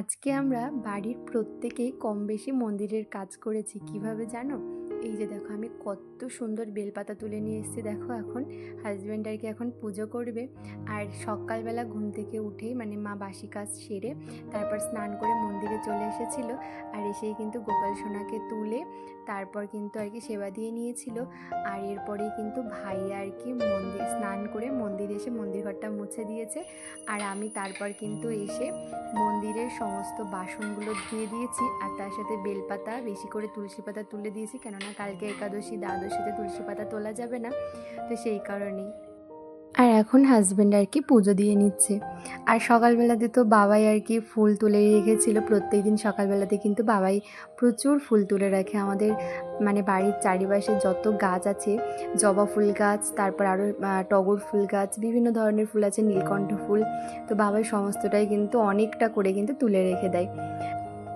আজকে আমরা বাড়ির প্রত্যেকেই কম বেশি মন্দিরের কাজ করেছি। কিভাবে জানো? এই যে দেখো, আমি কত সুন্দর বেলপাতা তুলে নিয়ে এসেছি। দেখো, এখন হাজব্যান্ড আর কি এখন পুজো করবে। আর সকালবেলা ঘুম থেকে উঠেই মানে মা বাসি কাজ সেরে তারপর স্নান করে মন্দিরে চলে এসেছিল। আর এসেই কিন্তু গোপাল সোনাকে তুলে তারপর কিন্তু আর কি সেবা দিয়ে নিয়েছিল। আর এরপরেই কিন্তু ভাই আর কি মন্দির স্নান করে মন্দিরে এসে মন্দির ঘরটা মুছে দিয়েছে। আর আমি তারপর কিন্তু এসে মন্দিরের সমস্ত বাসনগুলো ধুয়ে দিয়েছি। আর তার সাথে বেলপাতা, বেশি করে তুলসী পাতা তুলে দিয়েছি, কেননা কালকে একাদশী, দ্বাদশীতে তুলসী পাতা তোলা যাবে না, তো সেই কারণেই। আর এখন হাজব্যান্ড আর কি পুজো দিয়ে নিচ্ছে। আর সকালবেলাতে তো বাবাই আর কি ফুল তুলে রেখেছিল। প্রত্যেক দিন সকালবেলাতে কিন্তু বাবাই প্রচুর ফুল তুলে রাখে। আমাদের মানে বাড়ির চারিপাশে যত গাছ আছে, জবা ফুল গাছ, তারপর আরও টগর ফুল গাছ, বিভিন্ন ধরনের ফুল আছে, নীলকণ্ঠ ফুল, তো বাবাই সমস্তটাই কিন্তু অনেকটা করে কিন্তু তুলে রেখে দেয়।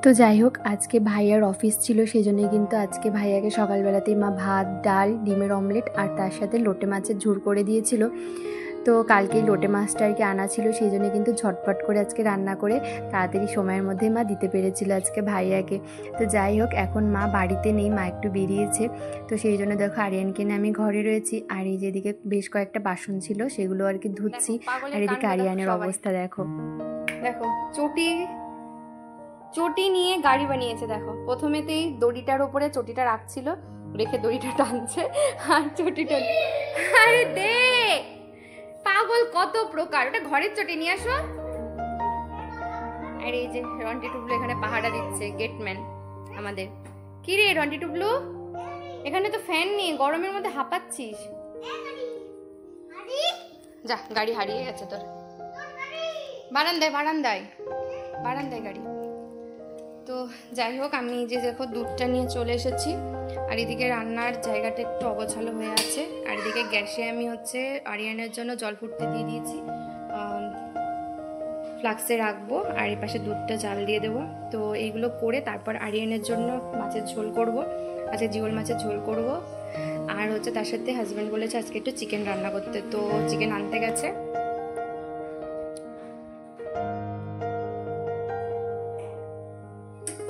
তো যাই হোক, আজকে ভাইয়ার অফিস ছিল, সেই জন্যই কিন্তু আজকে ভাইয়াকে সকালবেলাতেই মা ভাত, ডাল, ডিমের অমলেট আর তার সাথে লোটে মাছের ঝুর করে দিয়েছিল। তো কালকেই লোটে মাছটা আর কি আনা ছিল, সেই জন্য কিন্তু ঝটপট করে আজকে রান্না করে তাড়াতাড়ি সময়ের মধ্যে মা দিতে পেরেছিল আজকে ভাইয়াকে। তো যাই হোক, এখন মা বাড়িতে নেই, মা একটু বেরিয়েছে। তো সেই জন্য দেখো, আরিয়ানকে নিয়ে আমি ঘরে রয়েছি। আর এই যেদিকে বেশ কয়েকটা বাসন ছিল, সেগুলো আর কি ধুচ্ছি। আর এদিকে আরিয়ানের অবস্থা দেখো, দেখো চটি নিয়ে গাড়ি বানিয়েছে। দেখো, প্রথমেতেই দড়িটার ওপরে চটিটা রাখছিল, রেখে দড়িটা টানছে আর চটিটা, আরে দে পাগল কত প্রকার। ওটা ঘরের চটি, নিয়ে আসো। আর এই যে রন্টি টুবলু এখানে পাহাড়া দিচ্ছে, গেটম্যান আমাদের। কি রে রন্টি টুবলু, এখানে তো ফ্যান নেই, গরমের মধ্যে হাঁপাচ্ছিস। যা, গাড়ি হারিয়ে গেছে তোর। বারান্দায় বারান্দায় বারান্দায় গাড়ি। তো যাই হোক, আমি যে দেখো দুধটা নিয়ে চলে এসেছি। আর এদিকে রান্নার জায়গাটা একটু অগোছালো হয়ে আছে। আর এদিকে গ্যাসে আমি হচ্ছে আরিয়ানের জন্য জল ফুটতে দিয়ে দিয়েছি, ফ্লাক্সে রাখবো। আর এই পাশে দুধটা জাল দিয়ে দেবো। তো এইগুলো করে তারপর আরিয়ানের জন্য মাছের ঝোল করব, আজকে জিওল মাছের ঝোল করব। আর হচ্ছে তার সাথে হাজব্যান্ড বলেছে আজকে একটু চিকেন রান্না করতে, তো চিকেন আনতে গেছে।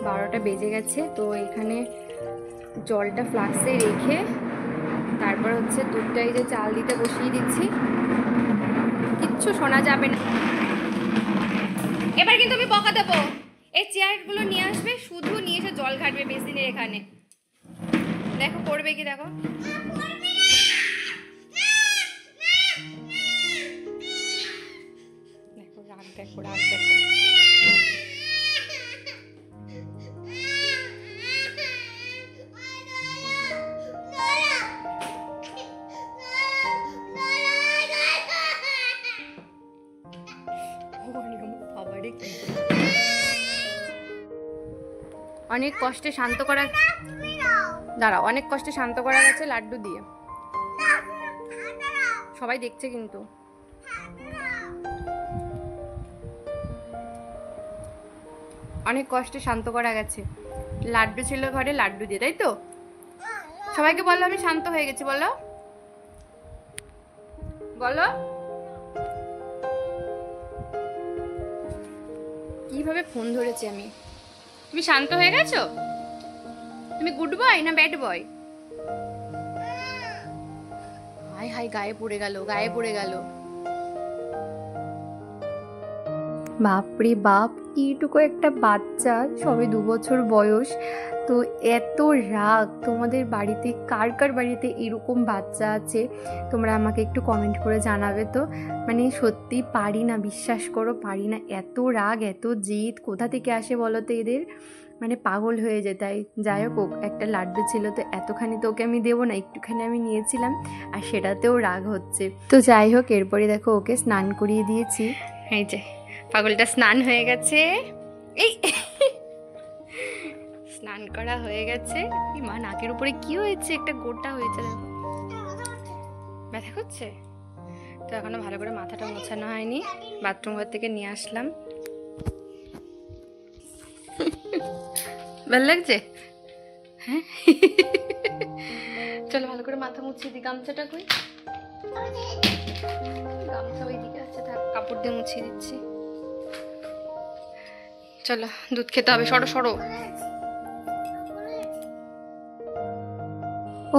12টা বেজে গেছে। তো এখানে জলটা ফ্লাক্সে রেখে তারপর হচ্ছে দুধটা এই যে চাল দিতে বসিয়ে দিচ্ছি। কিচ্ছু শোনা যাবে না এবার, কিন্তু আমি বকা দেবো। এই চেয়ারগুলো নিয়ে আসবে, শুধু নিয়ে এসে জল ঘাটবে বেসিনের এখানে। দেখো করবে কি, দেখো দেখো রাগ, দেখো রাগ, দেখো। অনেক কষ্টে শান্ত করা, দাঁড়াও, অনেক কষ্টে শান্ত করা গেছে লাড্ডু দিয়ে। সবাই দেখছে কিন্তু। অনেক কষ্টে শান্ত করা গেছে, লাড্ডু ছিল ঘরে, লাড্ডু দিয়ে, তাই তো? সবাইকে বলো আমি শান্ত হয়ে গেছি, বলো বলো। কিভাবে ফোন ধরেছি আমি। তুমি শান্ত হয়ে গেছো? তুমি গুড বয় না ব্যাড বয়? হাই হাই, গায়ে পড়ে গেল, গায়ে পড়ে গেল। বাপরে বাপ, এইটুকু একটা বাচ্চা, সবে 2 বছর বয়স, তো এত রাগ। তোমাদের বাড়িতে কার কার বাড়িতে এরকম বাচ্চা আছে, তোমরা আমাকে একটু কমেন্ট করে জানাবে তো। মানে সত্যি পারি না, বিশ্বাস করো পারি না, এত রাগ, এত জেদ কোথা থেকে আসে বলো তো এদের, মানে পাগল হয়ে যায়। তাই যাই হোক, একটা লাড্ডু ছিল, তো এতখানি তো ওকে আমি দেবো না, একটুখানি আমি নিয়েছিলাম, আর সেটাতেও রাগ হচ্ছে। তো যাই হোক, এরপরে দেখো ওকে স্নান করিয়ে দিয়েছি। এই যে পাগলটা স্নান হয়ে গেছে, এই স্নান করা হয়ে গেছে। মা, নাকের উপরে কি হয়েছে, একটা গোটা হয়েছে দেখো, ব্যথা করছে। তো এখনো ভালো করে মাথাটা মোছানো হয়নি, বাথরুম ঘর থেকে নিয়ে আসলাম। ভালো লাগছে? হ্যাঁ, চলো ভালো করে মাথা মুছিয়ে দিই। গামছাটা কই? গামছা ওইদিকে আছে, থাক, কাপড় দিয়ে মুছিয়ে দিচ্ছি। চলো দুধ খেতে হবে, সরো সরো।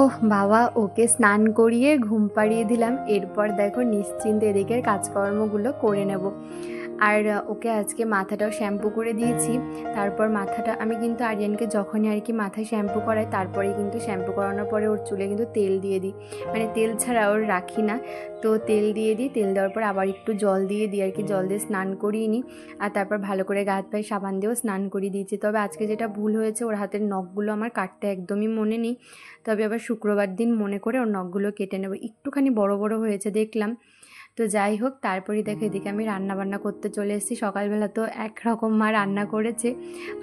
ওহ বাবা, ওকে স্নান করিয়ে ঘুম পাড়িয়ে দিলাম। এরপর দেখো নিশ্চিন্তে এদিকের কাজকর্মগুলো করে নেব। আর ওকে আজকে মাথাটাও শ্যাম্পু করে দিয়েছি। তারপর মাথাটা আমি কিন্তু আরিয়ানকে যখনই আর কি মাথায় শ্যাম্পু করাই, তারপরেই কিন্তু শ্যাম্পু করানোর পরে ওর চুলে কিন্তু তেল দিয়ে দিই, মানে তেল ছাড়া ওর রাখি না। তো তেল দিয়ে দিই, তেল দেওয়ার পর আবার একটু জল দিয়ে দিই আর কি, জল দিয়ে স্নান করিয়ে নিই। আর তারপর ভালো করে গা হাত পায়ে সাবান দিয়েও স্নান করিয়ে দিয়েছি। তবে আজকে যেটা ভুল হয়েছে, ওর হাতের নখগুলো আমার কাটতে একদমই মনে নেই। তবে আবার শুক্রবার দিন মনে করে ওর নখগুলো কেটে নেব। একটুখানি বড় বড় হয়েছে দেখলাম। তো যাই হোক, তারপরেই দেখো এদিকে আমি রান্না বান্না করতে চলে এসেছি। সকালবেলা তো একরকম মা রান্না করেছে,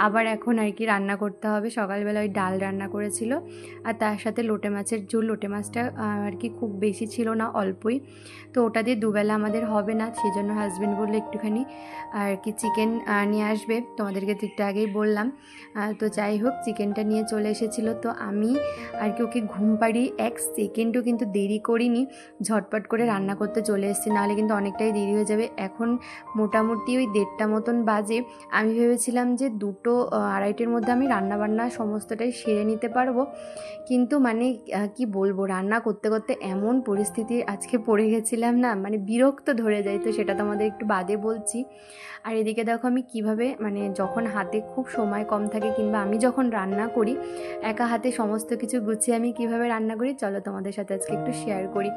আবার এখন আর কি রান্না করতে হবে। সকালবেলা ওই ডাল রান্না করেছিল, আর তার সাথে লোটে মাছের ঝোল। লোটে মাছটা আর কি খুব বেশি ছিল না, অল্পই। তো ওটা দিয়ে দুবেলা আমাদের হবে না, সেই জন্য হাজব্যান্ড বললো একটুখানি আর কি চিকেন নিয়ে আসবে। তোমাদেরকে তো একটু আগেই বললাম। তো যাই হোক, চিকেনটা নিয়ে চলে এসেছিলো। তো আমি আর কি ওকে ঘুম পাড়িয়ে এক সেকেন্ডও কিন্তু দেরি করিনি, ঝটপট করে রান্না করতে চলে এসেছি, নাহলে কিন্তু অনেকটাই দেরি হয়ে যাবে। এখন মোটামুটি ওই 1:30 মতন বাজে। আমি ভেবেছিলাম যে 2টো 2:30-এর মধ্যে আমি রান্নাবান্না সমস্তটাই সেরে নিতে পারবো, কিন্তু মানে কি বলবো, রান্না করতে করতে এমন পরিস্থিতি আজকে পড়ে গেছিলাম না, মানে বিরক্ত ধরে যায়। তো সেটা তোমাদের একটু বাদে বলছি। আর এদিকে দেখো আমি কিভাবে, মানে যখন হাতে খুব সময় কম থাকে কিংবা আমি যখন রান্না করি, একা হাতে সমস্ত কিছু গুছিয়ে আমি কিভাবে রান্না করি, চলো তোমাদের সাথে আজকে একটু শেয়ার করি।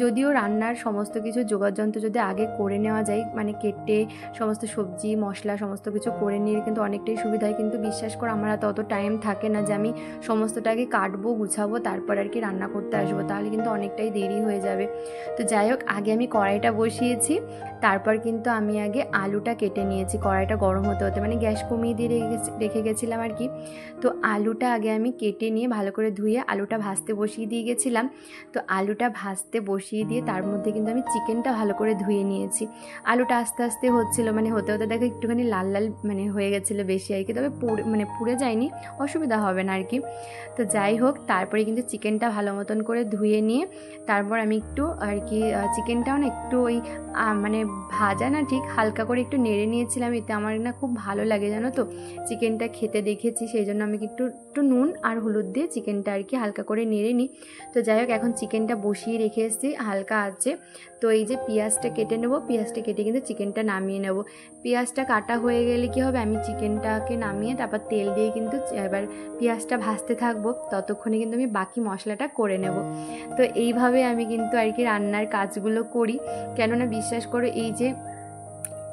যদিও রান্নার সমস্ত কিছু যোগাড়যন্ত্র যদি আগে করে নেওয়া যায়, মানে কেটে সমস্ত সবজি মশলা সমস্ত কিছু করে নিয়ে কিন্তু অনেকটাই সুবিধা হয়, কিন্তু বিশ্বাস করো আমার হাতে অত টাইম থাকে না যে আমি সমস্তটাকে কাটবো গুছাবো তারপর আর কি রান্না করতে আসবো, তাহলে কিন্তু অনেকটাই দেরি হয়ে যাবে। তো যাই হোক, আগে আমি কড়াইটা বসিয়েছি, তারপর কিন্তু আমি আগে আলুটা কেটে নিয়েছি। কড়াইটা গরম হতে হতে, মানে গ্যাস কমিয়ে দিয়ে রেখে গেছিলাম আর কি। তো আলুটা আগে আমি কেটে নিয়ে ভালো করে ধুয়ে আলুটা ভাজতে বসিয়ে দিয়ে গেছিলাম। তো আলুটা ভাজতে বসিয়ে দিয়ে তার মধ্যে কিন্তু আমি চিকেনটা ভালো করে ধুয়ে নিয়েছি। আলুটা আস্তে আস্তে হচ্ছিলো, মানে হতে হতে দেখো একটুখানি লাল লাল মানে হয়ে গেছিলো বেশি আর কি, তবে পুড়ে যায়নি, অসুবিধা হবে না আর কি। তো যাই হোক, তারপরে কিন্তু চিকেনটা ভালো মতন করে ধুয়ে নিয়ে তারপর আমি একটু আর কি চিকেনটাও না একটু ওই মানে ভাজা না, ঠিক হালকা করে একটু নেড়ে নিয়েছিলাম। এতে আমার না খুব ভালো লাগে, জানো তো, চিকেনটা খেতে দেখেছি, সেই জন্য আমি একটু একটু নুন আর হলুদ দিয়ে চিকেনটা আর কি হালকা করে নেড়ে নিই। তো যাই হোক, এখন চিকেনটা বসিয়ে রেখে এসেছি হালকা আছে। তো এই যে পেঁয়াজটা কেটে নেব, পেঁয়াজটা কেটে কিন্তু চিকেনটা নামিয়ে নেব। পেঁয়াজটা কাটা হয়ে গেলে কি হবে, আমি চিকেনটাকে নামিয়ে তারপর তেল দিয়ে কিন্তু এবার পেঁয়াজটা ভাজতে থাকবো, ততক্ষণে কিন্তু আমি বাকি মশলাটা করে নেব। তো এইভাবে আমি কিন্তু আর কি রান্নার কাজগুলো করি। কেননা বিশ্বাস করো,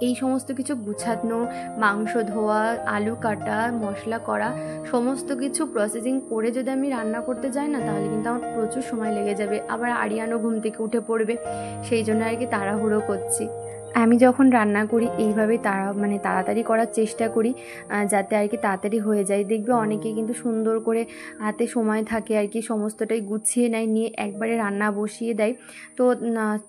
এই সমস্ত কিছু গুছানো, মাংস ধোয়া, আলু কাটা, মশলা করা, সমস্ত কিছু প্রসেসিং করে যদি আমি রান্না করতে যাই না, তাহলে কিন্তু আমার প্রচুর সময় লেগে যাবে। আবার আরিয়ানও ঘুম থেকে উঠে পড়বে, সেই জন্য আর কি তাড়াহুড়ো করছি। আমি যখন রান্না করি এইভাবেই তাড়াতাড়ি করার চেষ্টা করি, যাতে আর কি তাড়াতাড়ি হয়ে যায়। দেখবে অনেকে কিন্তু সুন্দর করে হাতে সময় থাকে আর কি, সমস্তটাই গুছিয়ে নেয়, নিয়ে একবারে রান্না বসিয়ে দেয়। তো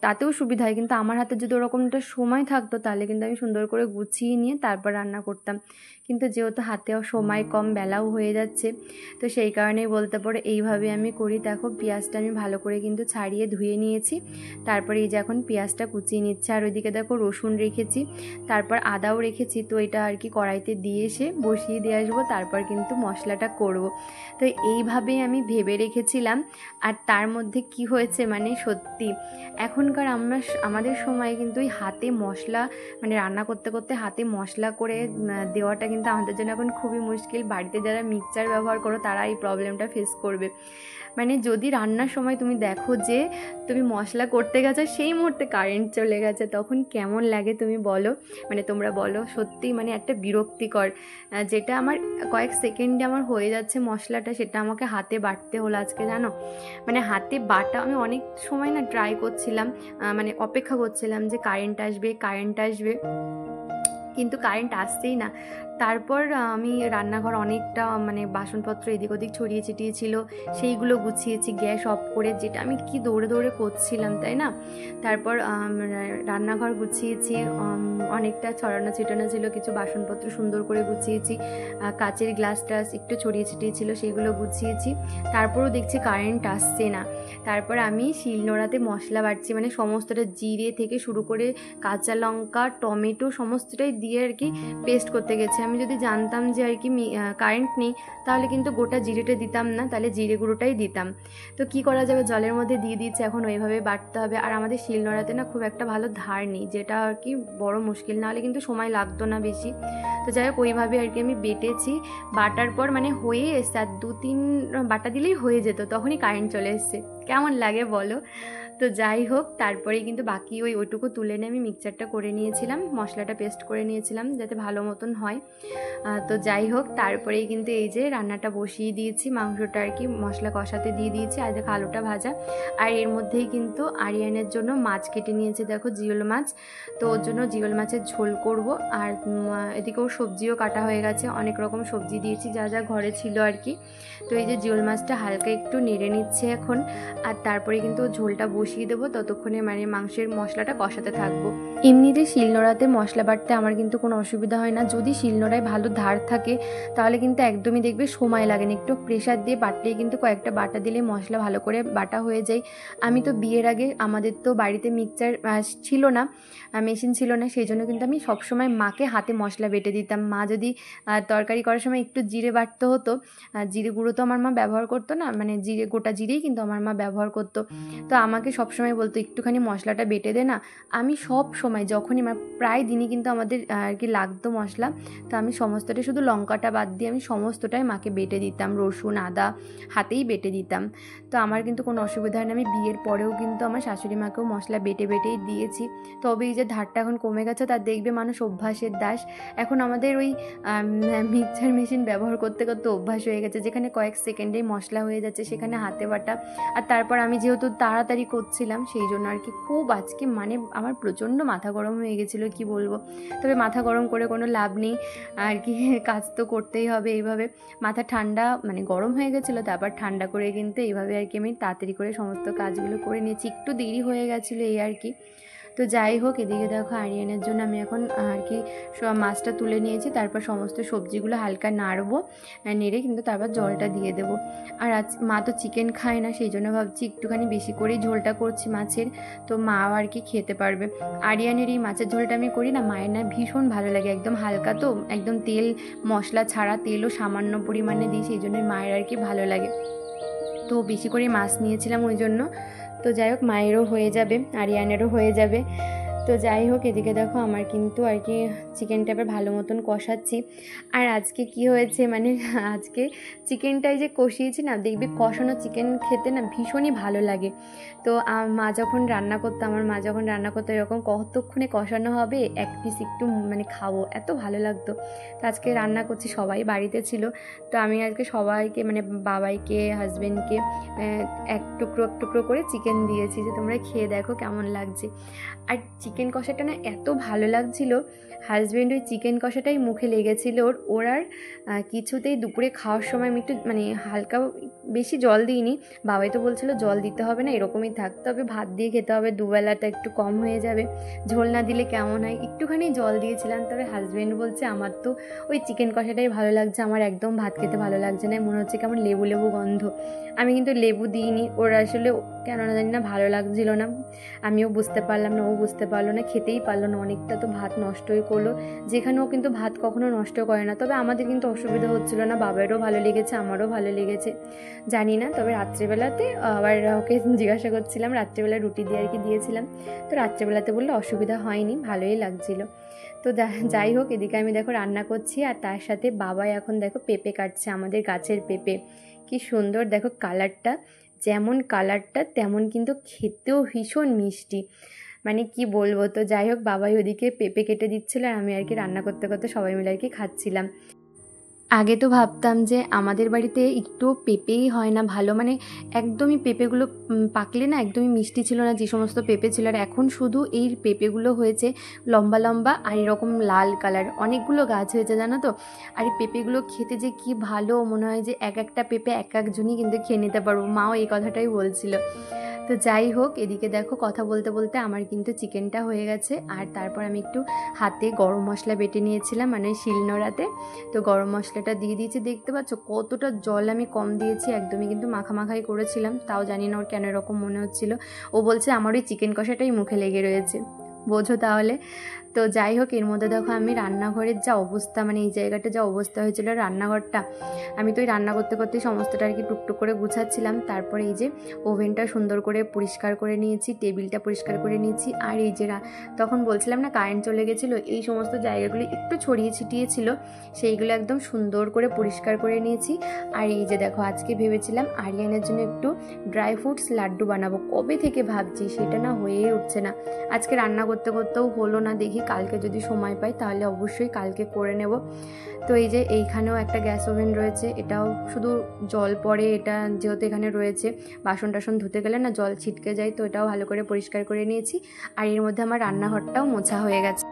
তাতেও সুবিধা হয়, কিন্তু আমার হাতে যদি ওরকমটা সময় থাকতো, তাহলে কিন্তু আমি সুন্দর করে গুছিয়ে নিয়ে তারপর রান্না করতাম। কিন্তু যেহেতু হাতেও সময় কম, বেলাও হয়ে যাচ্ছে, তো সেই কারণেই বলতে পারো এইভাবে আমি করি। দেখো পেঁয়াজটা আমি ভালো করে কিন্তু ছাড়িয়ে ধুয়ে নিয়েছি, তারপরে এই যে এখন পেঁয়াজটা কুচিয়ে নিচ্ছে। আর ওইদিকে দেখো রসুন রেখেছি, তারপর আদাও রেখেছি। তো এটা আর কি কড়াইতে দিয়ে এসে বসিয়ে দিয়ে আসবো, তারপর কিন্তু মশলাটা করব। তো এইভাবেই আমি ভেবে রেখেছিলাম। আর তার মধ্যে কি হয়েছে, মানে সত্যি এখনকার আমাদের সময় কিন্তু ওই হাতে মশলা, মানে রান্না করতে করতে হাতে মশলা করে দেওয়াটা কিন্তু আমাদের জন্য এখন খুবই মুশকিল। বাড়িতে যারা মিক্সচার ব্যবহার করো তারা এই প্রবলেমটা ফেস করবে। মানে যদি রান্নার সময় তুমি দেখো যে তুমি মশলা করতে গেছো, সেই মুহূর্তে কারেন্ট চলে গেছে, তখন কেমন লাগে তুমি বলো, মানে তোমরা বলো। সত্যি মানে একটা বিরক্তিকর, যেটা আমার কয়েক সেকেন্ডে আমার হয়ে যাচ্ছে মশলাটা, সেটা আমাকে হাতে বাটতে হলো আজকে, জানো। মানে হাতে বাটা আমি অনেক সময় না ট্রাই করছিলাম, মানে অপেক্ষা করছিলাম যে কারেন্ট আসবে, কিন্তু কারেন্ট আসছেই না। তারপর আমি রান্নাঘর অনেকটা মানে বাসনপত্র এদিক ওদিক ছড়িয়ে ছিটিয়ে ছিল, সেইগুলো গুছিয়েছি গ্যাস অফ করে, যেটা আমি কি দৌড়ে দৌড়ে করছিলাম, তাই না। তারপর রান্নাঘর গুছিয়েছি, অনেকটা ছড়ানো ছিটানো ছিল, কিছু বাসনপত্র সুন্দর করে গুছিয়েছি, কাচের গ্লাস টাস একটু ছড়িয়ে ছিটিয়ে ছিল, সেগুলো গুছিয়েছি। তারপরও দেখছি কারেন্ট আসছে না। তারপর আমি শিলনোড়াতে মশলা বাটছি, মানে সমস্তটা জিরে থেকে শুরু করে কাঁচা লঙ্কা, টমেটো সমস্তটাই দিয়ে আর কি পেস্ট করতে গেছি। আমি যদি জানতাম যে আর কি কারেন্ট নেই তাহলে কিন্তু গোটা জিরেটা দিতাম না, তাহলে জিরে গুঁড়োটাই দিতাম। তো কি করা যাবে, জলের মধ্যে দিয়ে দিচ্ছে, এখন ওইভাবে বাটতে হবে। আর আমাদের শিলনোড়াতে না খুব একটা ভালো ধার নেই, যেটা আর কি বড় মুশকিল, নাহলে কিন্তু সময় লাগতো না বেশি। তো যাই হোক ওইভাবে আর কি আমি বেটেছি। বাটার পর মানে হয়ে এসছে, আর 2-3 বাটা দিলেই হয়ে যেত, তখনই কারেন্ট চলে এসছে। কেমন লাগে বলো? তো যাই হোক তারপরে কিন্তু বাকি ওইটুকু তুলে নিয়ে আমি মিক্সচারটা করে নিয়েছিলাম, মশলাটা পেস্ট করে নিয়েছিলাম যাতে ভালো মতন হয়। তো যাই হোক তারপরেই কিন্তু এই যে রান্নাটা বসিয়ে দিয়েছি, মাংসটা আর কি মশলা কষাতে দিয়ে দিয়েছি, আর দেখো আলুটা ভাজা। আর এর মধ্যেই কিন্তু আরিয়ানের জন্য মাছ কেটে নিয়েছে, দেখো জিওল মাছ। তো ওর জন্য জিওল মাছের ঝোল করব। আর এদিকেও সবজিও কাটা হয়ে গেছে, অনেক রকম সবজি দিয়েছি যা যা ঘরে ছিল আর কি। তো এই যে জিওল মাছটা হালকা একটু নেড়ে নিচ্ছে এখন, আর তারপরে কিন্তু ঝোলটা বসিয়ে দেবো, ততক্ষণে মানে মাংসের মশলাটা কষাতে থাকবো। এমনিতে শিলনোড়াতে মশলা বাটতে আমার কিন্তু কোনো অসুবিধা হয় না, যদি শিলনোড়ায় ভালো ধার থাকে তাহলে কিন্তু একদমই দেখবে সময় লাগে না, একটু প্রেশার দিয়ে বাটলেই কিন্তু কয়েকটা বাটা দিলে মশলা ভালো করে বাটা হয়ে যায়। আমি তো বিয়ের আগে আমাদের তো বাড়িতে মিক্সচার ছিল না, মেশিন ছিল না, সেই জন্য কিন্তু আমি সবসময় মাকে হাতে মশলা বেটে দিতাম। মা যদি তরকারি করার সময় একটু জিরে বাটতে হতো, জিরে গুঁড়ো তো আমার মা ব্যবহার করতো না, মানে জিরে গোটা জিরেই কিন্তু আমার মা ব্যবহার করতো। তো আমাকে সবসময় বলতো একটুখানি মশলাটা বেটে দে না। আমি সব সময় যখনই প্রায় দিনই কিন্তু আমাদের আর কি লাগতো মশলা, তো আমি সমস্তটাই, শুধু লঙ্কাটা বাদ দিয়ে আমি সমস্তটাই মাকে বেটে দিতাম, রসুন আদা হাতেই বেটে দিতাম। তো আমার কিন্তু কোনো অসুবিধা হয় না, আমি বিয়ের পরেও কিন্তু আমার শাশুড়ি মাকেও মশলা বেটেই দিয়েছি। তবে এই যে ধারটা এখন কমে গেছে, তার দেখবে মানুষ অভ্যাসের দাস। এখন আমাদের ওই মিক্সচার মেশিন ব্যবহার করতে করতে অভ্যাস হয়ে গেছে, যেখানে কয়েক সেকেন্ডেই মশলা হয়ে যাচ্ছে সেখানে হাতে বাটা। আর তারপর আমি যেহেতু তাড়াতাড়ি করছিলাম সেই জন্য আর কি খুব আজকে মানে আমার প্রচণ্ড মাথা গরম হয়ে গেছিলো, কি বলবো। তবে মাথা গরম করে কোনো লাভ নেই আর কি, কাজ তো করতেই হবে এইভাবে। মাথা ঠান্ডা মানে গরম হয়ে গেছিলো, তারপর ঠান্ডা করে কিন্তু এইভাবে আর কি আমি তাড়াতাড়ি করে সমস্ত কাজগুলো করে নিয়েছি, একটু দেরি হয়ে গেছিলো এই আর কি। তো যাই হোক এদিকে দেখো আরিয়ানের জন্য আমি এখন আর কি মাছটা তুলে নিয়েছি, তারপর সমস্ত সবজিগুলো হালকা নাড়বো, নেড়ে কিন্তু তারপর জলটা দিয়ে দেবো। আর আজ মা তো চিকেন খায় না, সেই জন্য ভাবছি একটুখানি বেশি করেই ঝোলটা করছি মাছের, তো মাও আর কি খেতে পারবে। আরিয়ানের এই মাছের ঝোলটা আমি করি না, মায়ের না ভীষণ ভালো লাগে, একদম হালকা, তো একদম তেল মশলা ছাড়া, তেলও সামান্য পরিমাণে দিই, সেই জন্য মায়ের আর কি ভালো লাগে। তো বেশি করে মাছ নিয়েছিলাম ওই জন্য। তো যাই হোক মায়েরও হয়ে যাবে, আরিয়ানেরও হয়ে যাবে। তো যাই হোক এদিকে দেখো আমার কিন্তু আর কি চিকেনটা এবার ভালো মতন কষাচ্ছি। আর আজকে কি হয়েছে মানে আজকে চিকেনটাই যে কষিয়েছি না, দেখবে কষানো চিকেন খেতে না ভীষণই ভালো লাগে। তো মা যখন রান্না করতো, আমার মা যখন রান্না করতো এরকম কতক্ষণে কষানো হবে, এক পিস একটু মানে খাবো, এত ভালো লাগতো। তো আজকে রান্না করছি, সবাই বাড়িতে ছিল, তো আমি আজকে সবাইকে মানে বাবাইকে হাজবেন্ডকে এক টুকরো করে চিকেন দিয়েছি, যে তোমরা খেয়ে দেখো কেমন লাগছে। আর চিকেন কষাটা না এত ভালো লাগছিল, হাজব্যান্ড ওই চিকেন কষাটাই মুখে লেগেছিল ওর আর কিছুতেই দুপুরে খাওয়ার সময় আমি একটু মানে হালকা বেশি জল দিইনি, বাবাই তো বলছিল জল দিতে হবে না, এরকমই থাক, তবে ভাত দিয়ে খেতে হবে, দুবেলাটা একটু কম হয়ে যাবে, ঝোল না দিলে কেমন হয়, একটুখানি জল দিয়েছিলাম। তবে হাজব্যান্ড বলছে আমার তো ওই চিকেন কষাটাই ভালো লাগছে, আমার একদম ভাত খেতে ভালো লাগছে না, মনে হচ্ছে কেমন লেবু লেবু গন্ধ। আমি কিন্তু লেবু দিইনি, ওর আসলে কেন না জানি না ভালো লাগছিল না, আমিও বুঝতে পারলাম না, ও বুঝতে পারলো না, খেতেই পারলো না, অনেকটা তো ভাত নষ্টই করলো, যেখানেও কিন্তু ভাত কখনো নষ্ট করে না। তবে আমাদের কিন্তু অসুবিধা হচ্ছিলো না, বাবারও ভালো লেগেছে, আমারও ভালো লেগেছে, জানি না। তবে রাত্রেবেলাতে আবার ওকে জিজ্ঞাসা করছিলাম, রাত্রেবেলা রুটি দিয়ে আর কি দিয়েছিলাম, তো রাত্রেবেলাতে বললে অসুবিধা হয়নি, ভালোই লাগছিলো। তো যাই হোক এদিকে আমি দেখো রান্না করছি, আর তার সাথে বাবা এখন দেখো পেঁপে কাটছে, আমাদের গাছের পেঁপে, কি সুন্দর দেখো কালারটা, যেমন কালারটা তেমন কিন্তু খেতেও ভীষণ মিষ্টি, মানে কি বলবো। তো যাই হোক বাবাই ওদিকে পেঁপে কেটে দিচ্ছিল, আর আমি আর কি রান্না করতে করতে সবাই মিলে আর কি খাচ্ছিলাম। আগে তো ভাবতাম যে আমাদের বাড়িতে একটু পেঁপেই হয় না ভালো, মানে একদমই পেঁপেগুলো পাকলে না একদমই মিষ্টি ছিল না যে সমস্ত পেঁপে ছিল, আর এখন শুধু এই পেঁপেগুলো হয়েছে লম্বা লম্বা আর এরকম লাল কালার, অনেকগুলো গাছ হয়েছে জানো তো। আর এই পেঁপেগুলো খেতে যে কি ভালো, মনে হয় যে এক একটা পেঁপে এক একজনই কিন্তু খেয়ে নিতে পারবো, মাও এই কথাটাই বলছিল। তো যাই হোক এদিকে দেখো কথা বলতে বলতে আমার কিন্তু চিকেনটা হয়ে গেছে, আর তারপর আমি একটু হাতে গরম মশলা বেটে নিয়েছিলাম মানে শিলনোড়াতে, তো গরম মশলাটা দিয়ে দিয়েছি, দেখতে পাচ্ছ কতটা জল আমি কম দিয়েছি, একদমই কিন্তু মাখামাখাই করেছিলাম, তাও জানি না ওর কেন এরকম মনে হচ্ছিল, ও বলছে আমার ওই চিকেন কষাটাই মুখে লেগে রয়েছে, বোঝো তাহলে। তো যাই হোক, এর মধ্যে দেখো আমি রান্নাঘরের যা অবস্থা, মানে এই জায়গাটা যা অবস্থা হয়েছিল রান্নাঘরটা, আমি তো ওই রান্না করতে করতে সমস্তটা আর কি টুকটুক করে গুছাচ্ছিলাম। তারপরে এই যে ওভেনটা সুন্দর করে পরিষ্কার করে নিয়েছি, টেবিলটা পরিষ্কার করে নিয়েছি। আর এই যে তখন বলছিলাম না কারেন্ট চলে গেছিলো, এই সমস্ত জায়গাগুলো একটু ছড়িয়ে ছিটিয়ে ছিল, সেইগুলো একদম সুন্দর করে পরিষ্কার করে নিয়েছি। আর এই যে দেখো, আজকে ভেবেছিলাম আরিয়ানের জন্য একটু ড্রাই ফ্রুটস লাড্ডু বানাবো, কবে থেকে ভাবছি, সেটা না হয়েই উঠছে না। আজকে রান্না করতে করতেও হলো না, দেখি কালকে যদি সময় পাই তাহলে অবশ্যই কালকে করে নেব। তো এই যে এইখানেও একটা গ্যাস ওভেন রয়েছে, এটাও শুধু জল পড়ে, এটা যেহেতু এখানে রয়েছে বাসন টাসন ধুতে গেলে না জল ছিটকে যায়, তো এটাও ভালো করে পরিষ্কার করে নিয়েছি। আর এর মধ্যে আমার রান্নাঘরটাও মোছা হয়ে গেছে।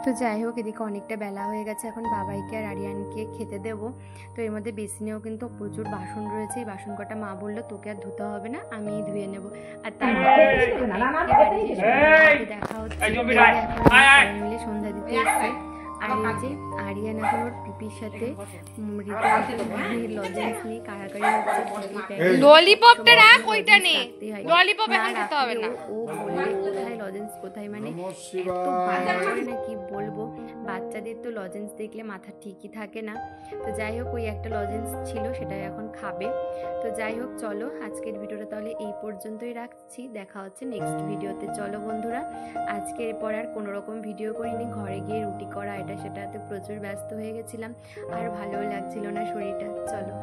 তো যাই হোক, এদিকে অনেকটা বেলা হয়ে গেছে, এখন বাবাইকে আর আরিয়ানকে খেতে দেবো। তো এর মধ্যে বেসিনেও কিন্তু প্রচুর বাসন রয়েছে, এই বাসন কটা মা বললো তোকে আর ধুতে হবে না, আমিই ধুয়ে নেবো। আর তারপর দেখা হচ্ছে, এখন মিলে সন্ধ্যা দিতে এসছে। আর এই যে আরিয়ান এখন ওর পিপির সাথে লজেন্স নিয়ে কাড়াকাড়ি হচ্ছে। ললিপপটা রাখ, ওইটা নে, ললিপপ এখন খেতে হবে না। ও বলবে কোথায় লজেন্স কোথায়, মানে এত বায়না করে না কি বলবো। বাচ্চাদের তো লজেন্স দেখলে মাথা ঠিকই থাকে না। তো যাই হোক, ওই একটা লজেন্স ছিল, সেটাই এখন খাবে। তো যাই হোক, চলো আজকের ভিডিওটা তাহলে এই পর্যন্তই রাখছি, দেখা হচ্ছে নেক্সট ভিডিওতে। চলো বন্ধুরা, আজকের পর আর কোনো রকম ভিডিও করিনি, ঘরে গিয়ে রুটি করা এটা সেটাতে প্রচুর ব্যস্ত হয়ে গেছিলাম, আর ভালোও লাগছিল না শরীরটা। চলো।